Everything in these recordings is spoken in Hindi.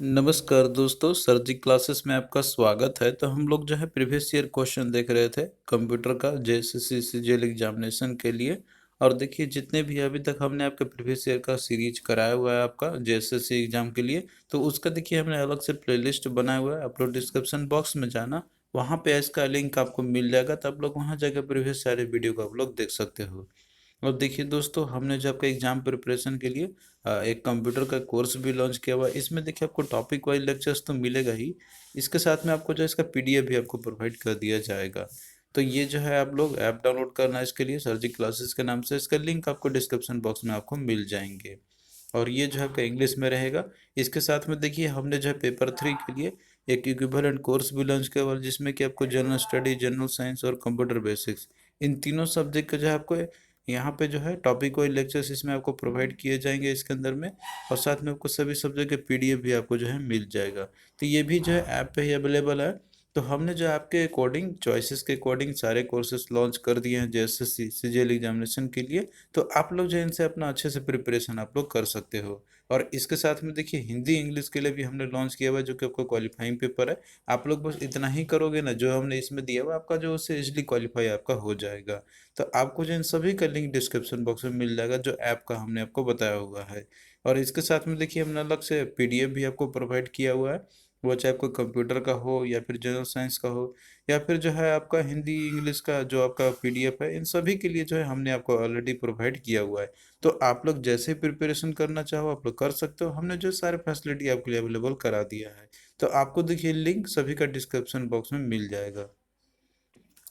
नमस्कार दोस्तों, सर जी क्लासेस में आपका स्वागत है। तो हम लोग जो है प्रीवियस ईयर क्वेश्चन देख रहे थे कंप्यूटर का जेएसएससी सीजीएल एग्जामिनेशन के लिए। और देखिए जितने भी अभी तक हमने आपके प्रीवियस ईयर का सीरीज कराया हुआ है आपका जेएसएससी एग्जाम के लिए, तो उसका देखिए हमने अलग से प्लेलिस्ट बनाया हुआ है। आप लोग डिस्क्रिप्शन बॉक्स में जाना, वहाँ पे इसका लिंक आपको मिल जाएगा, तो आप लोग वहाँ जाकर प्रीवियस सारे वीडियो को आप लोग देख सकते हो। और देखिए दोस्तों, हमने जो आपका एग्जाम प्रिपरेशन के लिए एक कंप्यूटर का कोर्स भी लॉन्च किया हुआ है। इसमें देखिए आपको टॉपिक वाइज लेक्चर्स तो मिलेगा ही, इसके साथ में आपको जो इसका पीडीएफ भी आपको प्रोवाइड कर दिया जाएगा। तो ये जो है आप लोग ऐप डाउनलोड करना है इसके लिए सर जी क्लासेस के नाम से, इसका लिंक आपको डिस्क्रिप्शन बॉक्स में आपको मिल जाएंगे। और ये जो है आपका इंग्लिश में रहेगा। इसके साथ में देखिए हमने जो है पेपर 3 के लिए एक इक्विवेलेंट कोर्स भी लॉन्च किया हुआ है, जिसमें कि आपको जनरल स्टडी, जनरल साइंस और कंप्यूटर बेसिक्स, इन तीनों सब्जेक्ट का जो है आपको यहाँ पे जो है टॉपिक वाइज लेक्चर्स इसमें आपको प्रोवाइड किए जाएंगे इसके अंदर में। और साथ में आपको सभी सब्जेक्ट के पीडीएफ भी आपको जो है मिल जाएगा। तो ये भी जो है ऐप पे ही अवेलेबल है। तो हमने जो आपके अकॉर्डिंग, चॉइसेस के अकॉर्डिंग सारे कोर्सेज लॉन्च कर दिए हैं जेएसएससी सीजीएल एग्जामिनेशन के लिए। तो आप लोग जो है इनसे अपना अच्छे से प्रिपरेशन आप लोग कर सकते हो। और इसके साथ में देखिए हिंदी इंग्लिश के लिए भी हमने लॉन्च किया हुआ है, जो कि आपका क्वालिफाइंग पेपर है। आप लोग बस इतना ही करोगे ना, जो हमने इसमें दिया हुआ आपका जो उससे इजिली क्वालिफाई आपका हो जाएगा। तो आपको जो इन सभी का लिंक डिस्क्रिप्शन बॉक्स में मिल जाएगा, जो ऐप का हमने आपको बताया हुआ है। और इसके साथ में देखिए हमने अलग से पीडीएफ भी आपको प्रोवाइड किया हुआ है। वो चाहे आपको कंप्यूटर का हो या फिर जनरल साइंस का हो, या फिर जो है आपका हिंदी इंग्लिश का जो आपका पीडीएफ है, इन सभी के लिए जो है हमने आपको ऑलरेडी प्रोवाइड किया हुआ है। तो आप लोग जैसे प्रिपरेशन करना चाहो आप लोग कर सकते हो। हमने जो सारे फैसिलिटी आपके लिए अवेलेबल करा दिया है। तो आपको देखिए लिंक सभी का डिस्क्रिप्शन बॉक्स में मिल जाएगा।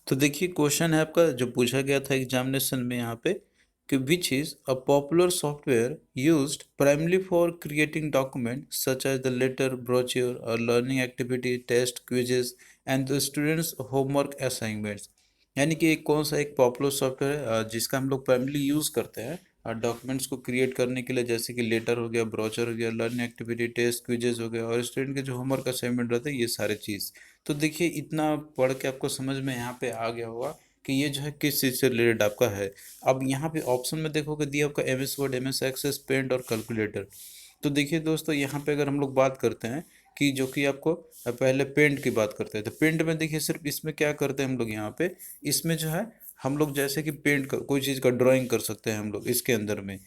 तो देखिए क्वेश्चन है आपका जो पूछा गया था एग्जामिनेशन में यहाँ पे, कि which is a popular software used primarily for creating document such as the letter, brochure और learning activity, test, quizzes and the students homework assignments. यानी कि एक कौन सा एक पॉपुलर सॉफ्टवेयर है जिसका हम लोग प्राइमली यूज़ करते हैं डॉक्यूमेंट्स को क्रिएट करने के लिए, जैसे कि लेटर हो गया, ब्रोचर हो गया, लर्निंग एक्टिविटी, टेस्ट, क्विजेज हो गया और स्टूडेंट के जो होमवर्क असाइनमेंट रहते हैं, ये सारे चीज़। तो देखिए इतना पढ़ के आपको समझ में यहाँ पे आ गया होगा कि ये जो है किस चीज़ से रिलेटेड आपका है। अब यहाँ पे ऑप्शन में देखोगे दिया आपका M S Word, M S Access, Paint और कैलकुलेटर। तो देखिए दोस्तों, यहाँ पे अगर हम लोग बात करते हैं कि जो कि आपको पहले पेंट की बात करते हैं, तो पेंट में देखिए सिर्फ इसमें क्या करते हैं हम लोग यहाँ पे, इसमें जो है हम लोग जैसे कि पेंट का कोई चीज़ का ड्राइंग कर सकते हैं हम लोग इसके अंदर में।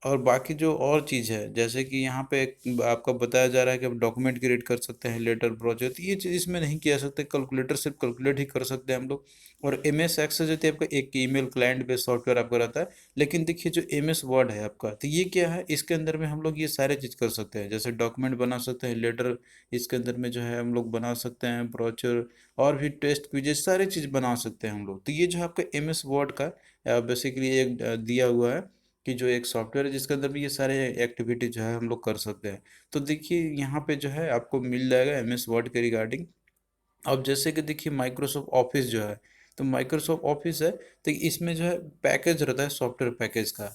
और बाकी जो और चीज़ है, जैसे कि यहाँ पे आपका बताया जा रहा है कि आप डॉक्यूमेंट क्रिएट कर सकते हैं, लेटर, ब्रोचर, तो ये चीज़ इसमें नहीं किया सकते। कैलकुलेटर सिर्फ कैलकुलेट ही कर सकते हैं हम लोग। और एम एस एक्सेस जो है आपका एक ईमेल क्लाइंट बेस्ड सॉफ्टवेयर आपका रहता है। लेकिन देखिए जो एम एस वर्ड है आपका, तो ये क्या है, इसके अंदर में हम लोग ये सारे चीज़ कर सकते हैं, जैसे डॉक्यूमेंट बना सकते हैं, लेटर इसके अंदर में जो है हम लोग बना सकते हैं, ब्रोचर और भी टेस्ट क्विजेस सारी चीज़ बना सकते हैं हम लोग। तो ये जो है आपका एम एस वर्ड का बेसिकली एक दिया हुआ है कि जो एक सॉफ्टवेयर है जिसके अंदर भी ये सारे एक्टिविटी जो है हम लोग कर सकते हैं। तो देखिए यहाँ पे जो है आपको मिल जाएगा एम एस वर्ड के रिगार्डिंग। अब जैसे कि देखिए माइक्रोसॉफ्ट ऑफिस जो है, तो माइक्रोसॉफ्ट ऑफिस है, तो इसमें जो है पैकेज रहता है सॉफ्टवेयर पैकेज का।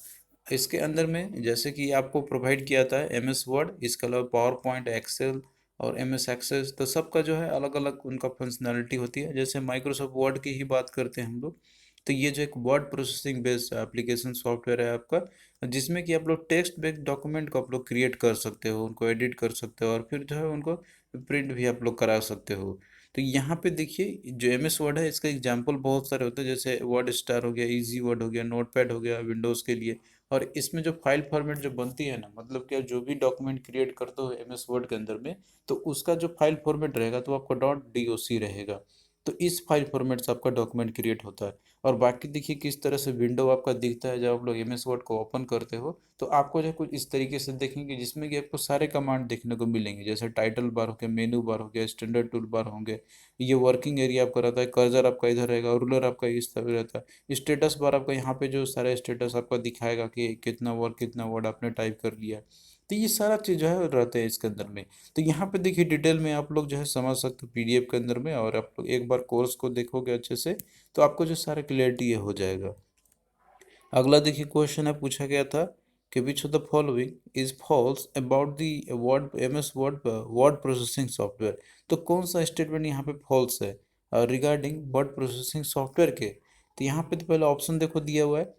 इसके अंदर में जैसे कि आपको प्रोवाइड किया था एम एस वर्ड, इसके अलावा पावर पॉइंट, एक्सेल और एम एस एक्सेस, तो सबका जो है अलग अलग उनका फंक्शनैलिटी होती है। जैसे माइक्रोसॉफ्ट वर्ड की ही बात करते हैं हम लोग, तो ये जो एक word processing based application software है आपका, जिसमें कि आप लोग टेक्स्ट बेस्ड डॉक्यूमेंट को आप लोग क्रिएट कर सकते हो, उनको एडिट कर सकते हो और फिर जो है उनको प्रिंट भी आप लोग करा सकते हो। तो यहाँ पे देखिए जो एम एस वर्ड है, इसका एग्जाम्पल बहुत सारे होते हैं, जैसे वर्ड स्टार हो गया, इजी वर्ड हो गया, नोटपैड हो गया विंडोज़ के लिए। और इसमें जो फाइल फॉर्मेट जो बनती है ना, मतलब कि आप जो भी डॉक्यूमेंट क्रिएट करते हो एम एस वर्ड के अंदर में, तो उसका जो फाइल फॉर्मेट रहेगा तो आपका .doc रहेगा। तो इस फाइल फॉर्मेट से आपका डॉक्यूमेंट क्रिएट होता है। और बाकी देखिए किस तरह से विंडो आपका दिखता है जब आप लोग एम एस वर्ड को ओपन करते हो, तो आपको जो है कुछ इस तरीके से देखेंगे, जिसमें कि आपको सारे कमांड देखने को मिलेंगे, जैसे टाइटल बार हो गया, मेनू बार हो गया, स्टैंडर्ड टूल बार होंगे, ये वर्किंग एरिया आपका रहता है, कर्सर आपका इधर रहेगा, रूलर आपका इस तरह रहता है, स्टेटस बार आपका यहाँ पे जो सारा स्टेटस आपका दिखाएगा कि कितना वर्ड आपने टाइप कर लिया। तो ये सारा चीज़ जो है रहता है इसके अंदर में। तो यहाँ पे देखिए डिटेल में आप लोग जो है समझ सकते हो पीडीएफ के अंदर में, और आप लोग एक बार कोर्स को देखोगे अच्छे से, तो आपको जो सारा क्लियरिटी ये हो जाएगा। अगला देखिए क्वेश्चन है, पूछा गया था कि which of the following is false about the word M S Word word processing software. तो कौन सा स्टेटमेंट यहाँ पे फॉल्स है रिगार्डिंग वर्ड प्रोसेसिंग सॉफ्टवेयर के। तो यहाँ पे तो पहले ऑप्शन देखो दिया हुआ है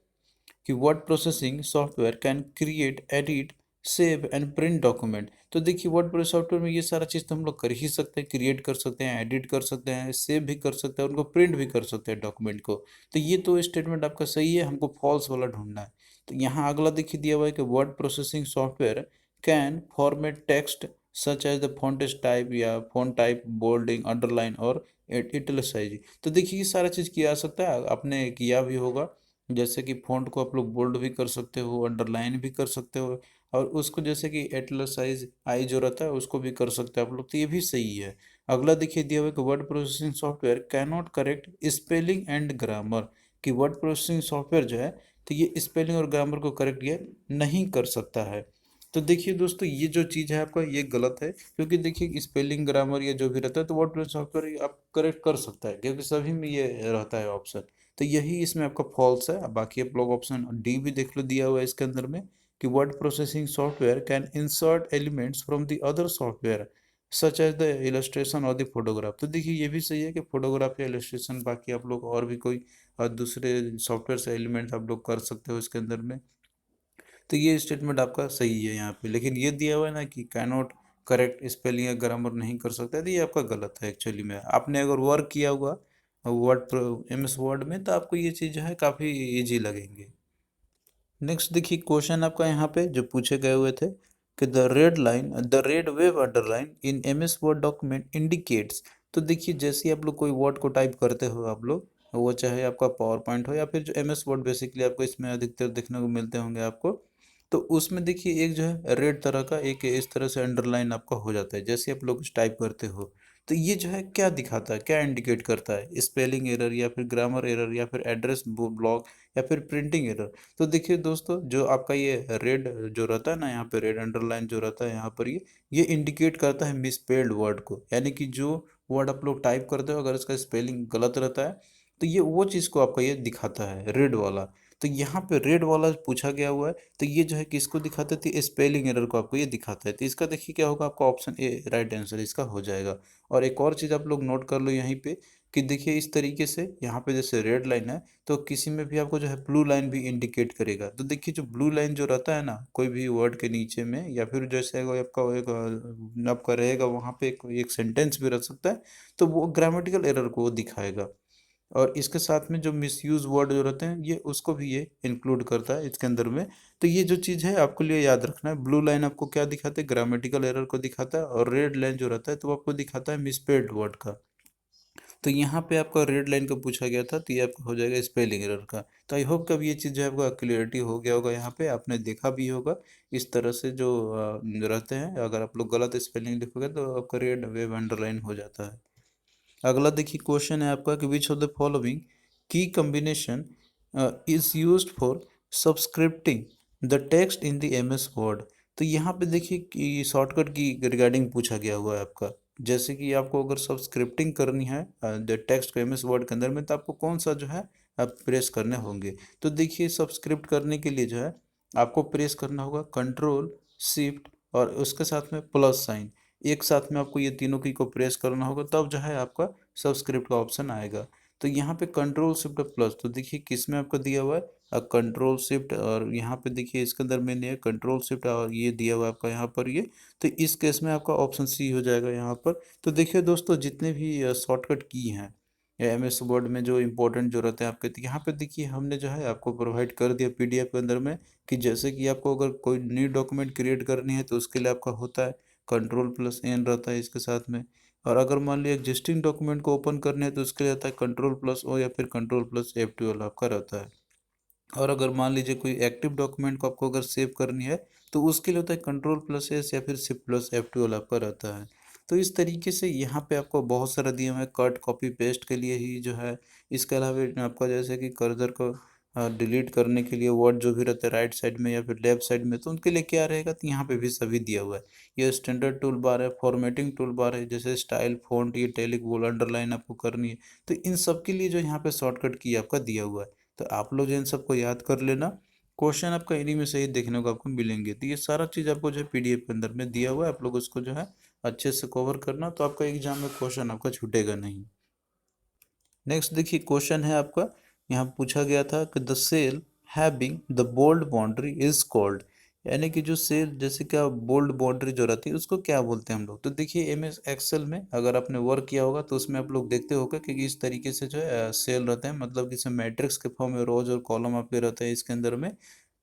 कि word processing software can create, edit save and print document. तो देखिए वर्ड सॉफ्टवेयर में ये सारा चीज़ तो हम लोग कर ही सकते हैं, क्रिएट कर सकते हैं, एडिट कर सकते हैं, सेव भी कर सकते हैं, उनको प्रिंट भी कर सकते हैं डॉक्यूमेंट को। तो ये तो स्टेटमेंट आपका सही है, हमको फॉल्स वाला ढूंढना है। तो यहाँ अगला देखिए दिया हुआ है कि word processing software can format text such as the font type या फॉन्ट टाइप, बोल्डिंग, अंडरलाइन और इटैलिसाइज। तो देखिए ये सारा चीज़ किया जा सकता है, आपने किया भी होगा। जैसे कि फॉन्ट को आप लोग बोल्ड भी कर सकते हो, अंडरलाइन भी कर सकते हो, और उसको जैसे कि इटैलिसाइज आई जो रहता है उसको भी कर सकते हैं आप लोग। तो ये भी सही है। अगला देखिए दिया हुआ है कि word processing software can not correct spelling and grammar. कि वर्ड प्रोसेसिंग सॉफ्टवेयर जो है तो ये स्पेलिंग और ग्रामर को करेक्ट ये नहीं कर सकता है। तो देखिए दोस्तों ये जो चीज़ है आपका ये गलत है, क्योंकि देखिए स्पेलिंग ग्रामर या जो भी रहता है तो वर्ड प्रोसेसिंग सॉफ्टवेयर आप करेक्ट कर सकता है, क्योंकि सभी में ये रहता है ऑप्शन। तो यही इसमें आपका फॉल्स है। अब बाकी आप लोग ऑप्शन डी भी देख लो दिया हुआ है इसके अंदर में, कि word processing software can insert elements from the other software such as the illustration और द फोटोग्राफ। तो देखिए ये भी सही है कि फोटोग्राफ या इलस्ट्रेशन बाकी आप लोग और भी कोई दूसरे सॉफ्टवेयर से एलिमेंट आप लोग कर सकते हो इसके अंदर में। तो ये स्टेटमेंट आपका सही है यहाँ पे, लेकिन ये दिया हुआ है ना कि कैनॉट करेक्ट स्पेलिंग या ग्रामर नहीं कर सकता, तो ये आपका गलत है एक्चुअली में। आपने अगर वर्क किया हुआ वर्ड MS वर्ड में तो आपको ये चीज़ जो है काफ़ी इजी लगेंगे। नेक्स्ट देखिए क्वेश्चन आपका यहाँ पे जो पूछे गए हुए थे कि the red wave underline in MS word document indicates. तो देखिए जैसे ही आप लोग कोई वर्ड को टाइप करते हो आप लोग, वो चाहे आपका पावर पॉइंट हो या फिर जो MS वर्ड बेसिकली आपको इसमें अधिकतर देखने को मिलते होंगे आपको, तो उसमें देखिए एक जो है रेड तरह का एक इस तरह से अंडरलाइन आपका हो जाता है जैसे आप लोग टाइप करते हो। तो ये जो है क्या दिखाता है, क्या इंडिकेट करता है, स्पेलिंग एरर या फिर ग्रामर एरर या फिर एड्रेस ब्लॉक या फिर प्रिंटिंग एरर। तो देखिए दोस्तों जो आपका ये रेड जो रहता है ना, यहाँ पे रेड अंडरलाइन जो रहता है यहाँ पर ये इंडिकेट करता है मिसस्पेल्ड वर्ड को, यानी कि जो वर्ड आप लोग टाइप करते हो अगर इसका स्पेलिंग गलत रहता है तो ये वो चीज़ को आपका ये दिखाता है रेड वाला। तो यहाँ पे रेड वाला पूछा गया हुआ है, तो ये जो है किसको दिखाता है, तो स्पेलिंग एरर को आपको ये दिखाता है। तो इसका देखिए क्या होगा, आपका ऑप्शन ए राइट आंसर इसका हो जाएगा। और एक और चीज़ आप लोग नोट कर लो यहीं पे कि देखिए इस तरीके से यहाँ पे जैसे रेड लाइन है तो किसी में भी आपको जो है ब्लू लाइन भी इंडिकेट करेगा। तो देखिए जो ब्लू लाइन जो रहता है ना कोई भी वर्ड के नीचे में, या फिर जैसे अगर आपका एक आपका रहेगा वहाँ पे एक सेंटेंस भी रह सकता है, तो वो ग्रामेटिकल एरर को वो दिखाएगा। और इसके साथ में जो मिसयूज वर्ड जो रहते हैं ये उसको भी ये इंक्लूड करता है इसके अंदर में। तो ये जो चीज़ है आपको लिए याद रखना है, ब्लू लाइन आपको क्या दिखाता है, ग्रामेटिकल एरर को दिखाता है, और रेड लाइन जो रहता है तो वो आपको दिखाता है मिसपेल्ड वर्ड का। तो यहाँ पे आपका रेड लाइन का पूछा गया था तो ये आपका हो जाएगा स्पेलिंग एरर का। तो आई होप कब ये चीज़ जो है आपका क्लियरिटी हो गया होगा, यहाँ पे आपने देखा भी होगा इस तरह से जो रहते हैं, अगर आप लोग गलत स्पेलिंग लिखोगे तो आपका रेड वेव अंडरलाइन हो जाता है। अगला देखिए क्वेश्चन है आपका कि which of the following key combination is used for subscripting the text in the MS Word. तो यहाँ पे देखिए कि शॉर्टकट की रिगार्डिंग पूछा गया हुआ है आपका। जैसे कि आपको अगर सब्सक्रिप्टिंग करनी है द टेक्स्ट को MS वर्ड के अंदर में, तो आपको कौन सा जो है आप प्रेस करने होंगे। तो देखिए सब्सक्रिप्ट करने के लिए जो है आपको प्रेस करना होगा कंट्रोल शिफ्ट और उसके साथ में प्लस साइन, एक साथ में आपको ये तीनों की को प्रेस करना होगा, तब जो है आपका सब्सक्रिप्ट का ऑप्शन आएगा। तो यहाँ पे कंट्रोल शिफ्ट प्लस, तो देखिए किस में आपका दिया हुआ है कंट्रोल शिफ्ट, और यहाँ पे देखिए इसके अंदर मैंने है कंट्रोल शिफ्ट और ये दिया हुआ है आपका यहाँ पर ये। तो इस केस में आपका ऑप्शन सी हो जाएगा यहाँ पर। तो देखिए दोस्तों जितने भी शॉर्टकट की हैं MS वर्ड में जो इंपॉर्टेंट जो रहते हैं आपके, तो यहाँ पे देखिए हमने जो है आपको प्रोवाइड कर दिया PDF के अंदर में, कि जैसे कि आपको अगर कोई न्यू डॉक्यूमेंट क्रिएट करनी है तो उसके लिए आपका होता है कंट्रोल+N रहता है इसके साथ में। और अगर मान लिया एग्जिस्टिंग डॉक्यूमेंट को ओपन करने हैं तो उसके लिए रहता है कंट्रोल+O या फिर कंट्रोल+F12 आपका रहता है। और अगर मान लीजिए कोई एक्टिव डॉक्यूमेंट को आपको अगर सेव करनी है तो उसके लिए होता है कंट्रोल+S या फिर Shift+F12 आपका रहता है। तो इस तरीके से यहाँ पे आपको बहुत सारा दिए हुए हैं कट कॉपी पेस्ट के लिए ही जो है। इसके अलावा आपका जैसे कि कर्सर को डिलीट करने के लिए वर्ड जो भी रहता है राइट साइड में या फिर लेफ्ट साइड में, तो उनके लिए क्या रहेगा, तो यहाँ पे भी सभी दिया हुआ है। ये स्टैंडर्ड टूल बार है, फॉर्मेटिंग टूल बार है, जैसे स्टाइल फॉन्ट ये टैलिक बोल्ड अंडरलाइन आपको करनी है। तो इन सब के लिए जो यहाँ पे शॉर्टकट की आपका दिया हुआ है। तो आप लोग जो इन सबको याद कर लेना, क्वेश्चन आपका इन्हीं में से ही देखने को आपको मिलेंगे। तो ये सारा चीज़ आपको जो है PDF के अंदर में दिया हुआ है, आप लोग उसको जो है अच्छे से कवर करना, तो आपका एग्जाम में क्वेश्चन आपका छूटेगा नहीं। नेक्स्ट देखिए क्वेश्चन है आपका, यहाँ पूछा गया था कि the cell having the bold boundary is called. यानी कि जो सेल जैसे क्या बोल्ड बाउंड्री जो रहती है उसको क्या बोलते हैं हम लोग। तो देखिए एम एस एक्सेल में अगर आपने वर्क किया होगा तो उसमें आप लोग देखते होगा कि इस तरीके से जो है सेल रहते हैं, मतलब कि इसमें मैट्रिक्स के फॉर्म में रोज और कॉलम आपके रहते हैं इसके अंदर में।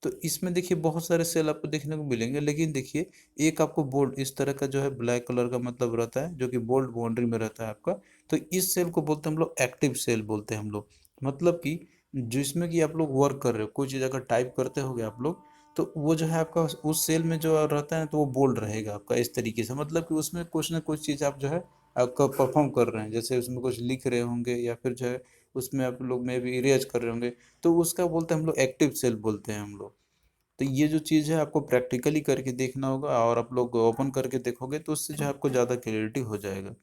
तो इसमें देखिए बहुत सारे सेल आपको देखने को मिलेंगे, लेकिन देखिए एक आपको बोल्ड इस तरह का जो है ब्लैक कलर का मतलब रहता है जो कि बोल्ड बाउंड्री में रहता है आपका। तो इस सेल को बोलते हैं हम लोग एक्टिव सेल बोलते हैं हम लोग। मतलब कि जिसमें कि आप लोग वर्क कर रहे हो, कोई चीज़ अगर टाइप करते होगे आप लोग, तो वो जो है आपका उस सेल में जो रहता है तो वो बोल्ड रहेगा आपका इस तरीके से। मतलब कि उसमें कुछ ना कुछ चीज़ आप जो है आपका परफॉर्म कर रहे हैं, जैसे उसमें कुछ लिख रहे होंगे या फिर जो है उसमें आप लोग में भी इरेज कर रहे होंगे, तो उसका बोलते हैं हम लोग एक्टिव सेल बोलते हैं हम लोग। तो ये जो चीज़ है आपको प्रैक्टिकली करके देखना होगा, और आप लोग ओपन करके देखोगे तो उससे जो है आपको ज़्यादा क्लियरिटी हो जाएगा।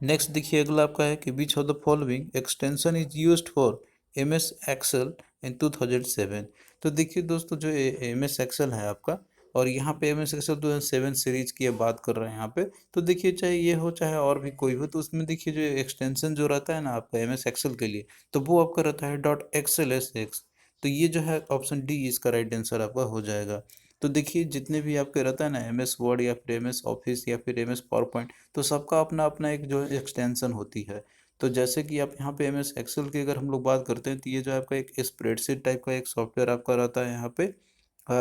नेक्स्ट देखिए अगला आपका है कि which of the following extension is used for M S Excel in 2007। तो देखिए दोस्तों जो एम एस एक्सेल है आपका, और यहाँ पे एम एस एक्सेल 2007 सीरीज की बात कर रहे हैं यहाँ पे। तो देखिए चाहे ये हो चाहे और भी कोई हो, तो उसमें देखिए जो एक्सटेंशन जो रहता है ना आपका एम एस एक्सेल के लिए, तो वो आपका रहता है डॉट एक्सएल एस एक्स। तो ये जो है ऑप्शन डी इसका राइट आंसर आपका हो जाएगा। तो देखिए जितने भी आपके रहता है ना एम एस वर्ड या फिर एम एस ऑफिस या फिर एम एस पावर पॉइंट, तो सबका अपना अपना एक जो है एक्सटेंशन होती है। तो जैसे कि आप यहाँ पे एम एस एक्सेल की अगर हम लोग बात करते हैं, तो ये जो आपका एक स्प्रेडशीट टाइप का एक सॉफ्टवेयर आपका रहता है यहाँ पे,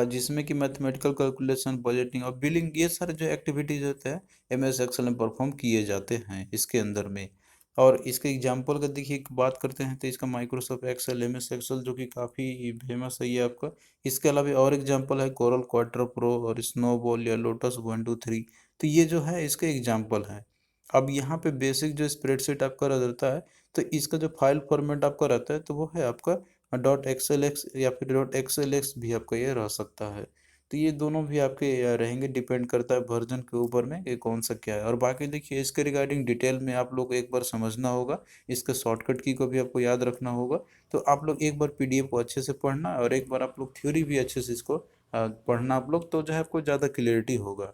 जिसमें कि मैथमेटिकल कैलकुलेशन, बजटिंग और बिलिंग ये सारे जो एक्टिविटीज होते हैं एम एस एक्सेल में परफॉर्म किए जाते हैं इसके अंदर में। और इसके एग्जाम्पल का देखिए बात करते हैं तो इसका Microsoft Excel, M S Excel जो कि काफ़ी फेमस है ये आपका। इसके अलावा और एग्जांपल है कोरल क्वाड्रो प्रो और स्नोबॉल या लोटस 1 2 3। तो ये जो है इसके एग्जांपल है। अब यहाँ पे बेसिक जो स्प्रेडशीट आपका रहता है, तो इसका जो फाइल फॉर्मेट आपका रहता है तो वो है आपका डॉट एक्सएल एक्स या फिर डॉट एक्सएल एक्स भी आपका ये रह सकता है। तो ये दोनों भी आपके रहेंगे, डिपेंड करता है वर्जन के ऊपर में कि कौन सा क्या है। और बाकी देखिए इसके रिगार्डिंग डिटेल में आप लोग एक बार समझना होगा, इसके शॉर्टकट की को भी आपको याद रखना होगा। तो आप लोग एक बार पीडीएफ को अच्छे से पढ़ना और एक बार आप लोग थ्योरी भी अच्छे से इसको पढ़ना आप लोग, तो जो है आपको ज़्यादा क्लियरिटी होगा।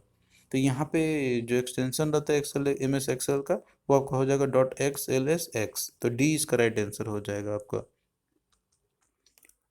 तो यहाँ पे जो एक्सटेंशन रहता है एक्सेल एम एस एक्सेल का, वो आपका हो जाएगा dot x L S x. तो डी इसका राइट आंसर हो जाएगा आपका।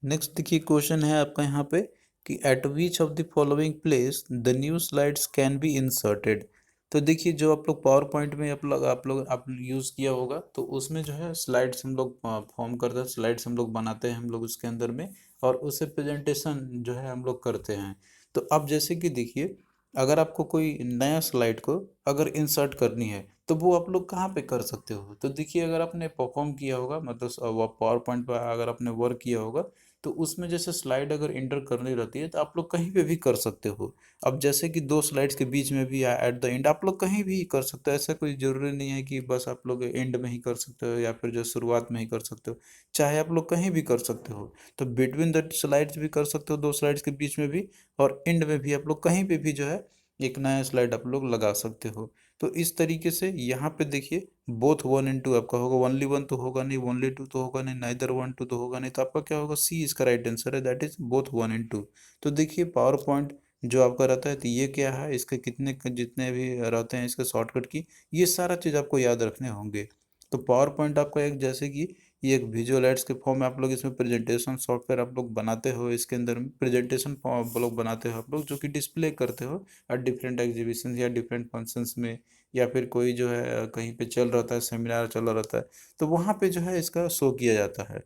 नेक्स्ट देखिए क्वेश्चन है आपका यहाँ पे कि eight which of the following place the new slides can be inserted. तो देखिए जो आप लोग पावर पॉइंट में आप यूज़ किया होगा, तो उसमें जो है स्लाइड्स हम लोग फॉर्म करते हैं, स्लाइड्स हम लोग बनाते हैं हम लोग उसके अंदर में, और उससे प्रेजेंटेशन जो है हम लोग करते हैं। तो अब जैसे कि देखिए अगर आपको कोई नया स्लाइड को अगर इंसर्ट करनी है, तो वो आप लोग कहाँ पे कर सकते हो। तो देखिए अगर आपने परफॉर्म किया होगा, मतलब वो पावर पॉइंट पर अगर आपने वर्क किया होगा, तो उसमें जैसे स्लाइड अगर इंटर करनी रहती है तो आप लोग कहीं पे भी कर सकते हो। अब जैसे कि दो स्लाइड्स के बीच में भी या एट द एंड आप लोग कहीं भी कर सकते हो, ऐसा कोई ज़रूरी नहीं है कि बस आप लोग एंड में ही कर सकते हो या फिर जो शुरुआत में ही कर सकते हो। चाहे आप लोग कहीं भी कर सकते हो। तो बिटवीन द स्लाइड्स भी कर सकते हो, दो स्लाइड्स के बीच में भी, और एंड में भी आप लोग कहीं पे भी जो है एक नया स्लाइड आप लोग लगा सकते हो। तो इस तरीके से यहाँ पे देखिए बोथ 1 and 2 आपका होगा, ओनली 1 तो होगा नहीं, ओनली 2 तो होगा नहीं, नाइदर 1 2 तो होगा नहीं, तो आपका क्या होगा, सी इसका राइट आंसर है, दैट इज बोथ 1 and 2। तो देखिए पावर पॉइंट जो आपका रहता है, तो ये क्या है, इसके कितने जितने भी रहते हैं इसके शॉर्टकट की, ये सारा चीज़ आपको याद रखने होंगे। तो पावर पॉइंट आपका एक जैसे कि ये एक विजुअल एड्स के फॉर्म में आप लोग इसमें प्रेजेंटेशन सॉफ्टवेयर आप लोग बनाते हो, इसके अंदर प्रेजेंटेशन आप लोग बनाते हो आप लोग, जो कि डिस्प्ले करते हो और डिफरेंट एग्जीबिशन या डिफरेंट फंक्शंस में, या फिर कोई जो है कहीं पे चल रहा है, सेमिनार चल रहा रहता है, तो वहाँ पे जो है इसका शो किया जाता है।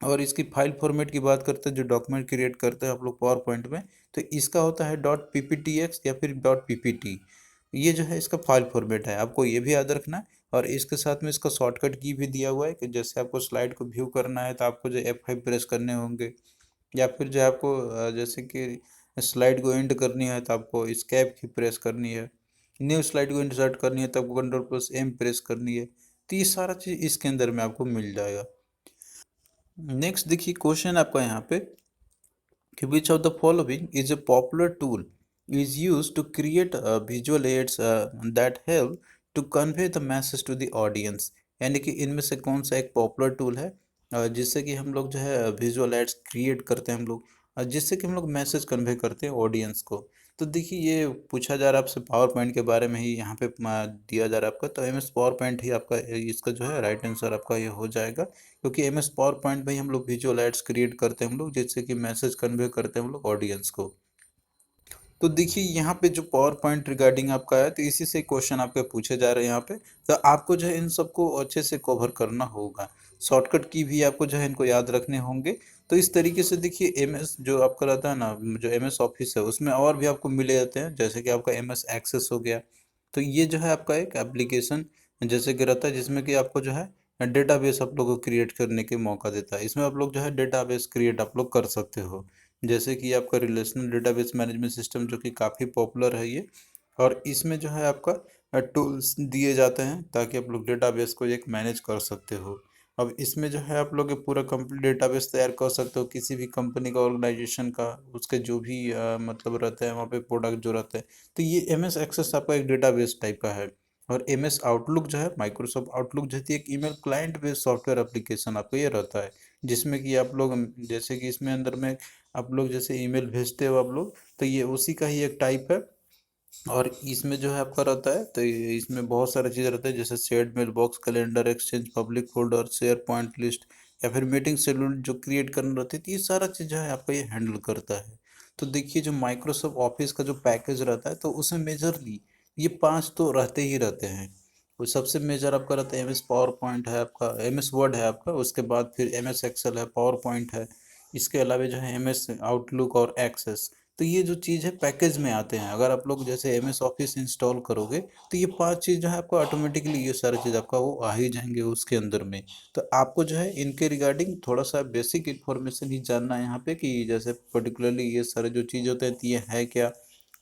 और इसकी फाइल फॉर्मेट की बात करते हैं, जो डॉक्यूमेंट क्रिएट करते हैं आप लोग पावर पॉइंट में, तो इसका होता है डॉट पीपीटीएक्स या फिर डॉट पीपीटी। ये जो है इसका फाइल फॉर्मेट है, आपको ये भी याद रखना है। और इसके साथ में इसका शॉर्टकट की भी दिया हुआ है कि जैसे आपको स्लाइड को व्यू करना है तो आपको जो F5 प्रेस करने होंगे, या फिर जो आपको जैसे कि स्लाइड को एंड करनी है तो आपको स्केप की प्रेस करनी है, न्यू स्लाइड को इंसर्ट करनी है तो आपको कंट्रोल+M प्रेस करनी है। तो ये सारा चीज़ इसके अंदर में आपको मिल जाएगा। नेक्स्ट देखिए क्वेश्चन आपका यहाँ पे कि which of the following is a popular tool is used to create visual aids that help to convey the message to the audience। यानी कि इनमें से कौन सा एक पॉपुलर टूल है जिससे कि हम लोग जो है विजुअल एड्स क्रिएट करते हैं हम लोग, जिससे कि हम लोग मैसेज कन्वे करते हैं ऑडियंस को। तो देखिए ये पूछा जा रहा है आपसे पावर पॉइंट के बारे में ही यहाँ पे दिया जा रहा है आपका, तो एम एस पावर पॉइंट ही आपका इसका जो है राइट आंसर आपका ये हो जाएगा। क्योंकि एम एस पावर पॉइंट में ही हम लोग विजुअल एड्स क्रिएट करते हैं हम लोग, जिससे कि मैसेज कन्वे करते हैं हम लोग ऑडियंस को। तो देखिए यहाँ पे जो पावर पॉइंट रिगार्डिंग आपका है, तो इसी से क्वेश्चन आपके पूछे जा रहे हैं यहाँ पे। तो आपको जो है इन सबको अच्छे से कवर करना होगा। शॉर्टकट की भी आपको जो है इनको याद रखने होंगे। तो इस तरीके से देखिए एमएस जो आपका रहता है ना, जो एमएस ऑफिस है उसमें और भी आपको मिले जाते हैं, जैसे कि आपका एमएस एक्सेस हो गया। तो ये जो है आपका एक एप्लीकेशन जैसे कि रहता है, जिसमें कि आपको जो है डेटाबेस आप लोगों को क्रिएट करने के मौका देता है। इसमें आप लोग जो है डेटाबेस क्रिएट आप लोग कर सकते हो, जैसे कि आपका रिलेशनल डेटाबेस मैनेजमेंट सिस्टम, जो कि काफ़ी पॉपुलर है ये। और इसमें जो है आपका टूल्स दिए जाते हैं ताकि आप लोग डेटाबेस को एक मैनेज कर सकते हो। अब इसमें जो है आप लोग एक पूरा कंप्लीट डेटाबेस तैयार कर सकते हो किसी भी कंपनी का, ऑर्गेनाइजेशन का, उसके जो भी मतलब रहते हैं वहाँ पे प्रोडक्ट जो रहते हैं। तो ये एम एस एक्सेस आपका एक डेटाबेस टाइप का है। और एम एस आउटलुक जो है, माइक्रोसॉफ्ट आउटलुक जैसी एक email client based software application आपका ये रहता है, जिसमें कि आप लोग जैसे कि इसमें अंदर में आप लोग जैसे ईमेल भेजते हो आप लोग, तो ये उसी का ही एक टाइप है। और इसमें जो है आपका रहता है, तो इसमें बहुत सारी चीज़ें रहती है, जैसे shared mailbox, calendar exchange, public folder, SharePoint list, या फिर मीटिंग शेड्यूल जो क्रिएट करना रहती है। तो ये सारा चीज़ जो है आपका ये हैंडल करता है। तो देखिए जो माइक्रोसॉफ्ट ऑफिस का जो पैकेज रहता है, तो उसमें मेजरली ये पांच तो रहते ही रहते हैं। वो सबसे मेजर आपका रहता है एम एस पावर पॉइंट है, आपका एम एस वर्ड है आपका, उसके बाद फिर एम एस एक्सेल है, पावर पॉइंट है। इसके अलावा जो है एम एस आउटलुक और एक्सेस। तो ये जो चीज़ है पैकेज में आते हैं। अगर आप लोग जैसे एम एस ऑफिस इंस्टॉल करोगे, तो ये पांच चीज़ जो है आपको ऑटोमेटिकली ये सारी चीज़ आपका वो आ ही जाएंगे उसके अंदर में। तो आपको जो है इनके रिगार्डिंग थोड़ा सा बेसिक इन्फॉर्मेशन ही जानना है यहाँ पे, कि जैसे पर्टिकुलरली ये सारे जो चीज़ होते हैं तो ये है क्या,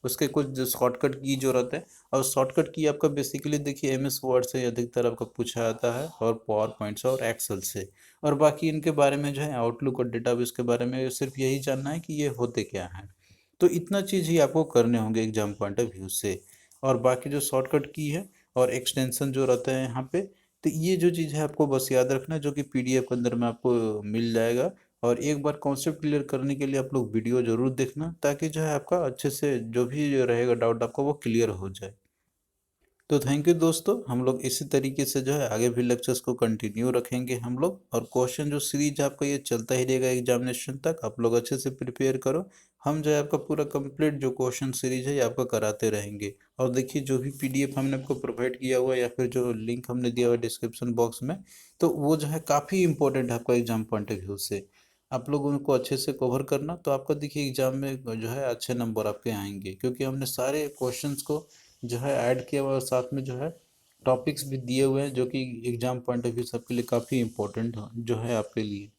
उसके कुछ जो शॉर्टकट की जो रहता है। और शॉर्टकट की आपका बेसिकली देखिए एम एस वर्ड से अधिकतर आपका पूछा जाता है, और पावर पॉइंट से और एक्सेल से। और बाकी इनके बारे में जो है आउटलुक और डेटाबेस के बारे में सिर्फ यही जानना है कि ये होते क्या हैं। तो इतना चीज़ ही आपको करने होंगे एग्जाम पॉइंट ऑफ व्यू से। और बाकी जो शॉर्टकट की है और एक्सटेंशन जो रहते हैं यहाँ पे, तो ये जो चीज़ है आपको बस याद रखना है, जो कि पीडीएफ के अंदर में आपको मिल जाएगा। और एक बार कॉन्सेप्ट क्लियर करने के लिए आप लोग वीडियो जरूर देखना, ताकि जो है आपका अच्छे से जो भी रहेगा डाउट आपका वो क्लियर हो जाए। तो थैंक यू दोस्तों, हम लोग इसी तरीके से जो है आगे भी लेक्चर्स को कंटिन्यू रखेंगे हम लोग। और क्वेश्चन जो सीरीज आपका ये चलता ही रहेगा एग्जामिनेशन तक, आप लोग अच्छे से प्रिपेयर करो। हम जो है आपका पूरा कंप्लीट जो क्वेश्चन सीरीज है ये आपका कराते रहेंगे। और देखिए जो भी पीडीएफ हमने आपको प्रोवाइड किया हुआ है, या फिर जो लिंक हमने दिया हुआ है डिस्क्रिप्शन बॉक्स में, तो वो जो है काफ़ी इंपॉर्टेंट है आपका एग्जाम पॉइंट ऑफ व्यू से। आप लोग उनको अच्छे से कवर करना, तो आपका देखिए एग्जाम में जो है अच्छे नंबर आपके आएंगे, क्योंकि हमने सारे क्वेश्चंस को जो है ऐड किया हुआ है, और साथ में जो है टॉपिक्स भी दिए हुए हैं, जो कि एग्जाम पॉइंट ऑफ व्यू सबके लिए काफ़ी इंपॉर्टेंट जो है आपके लिए।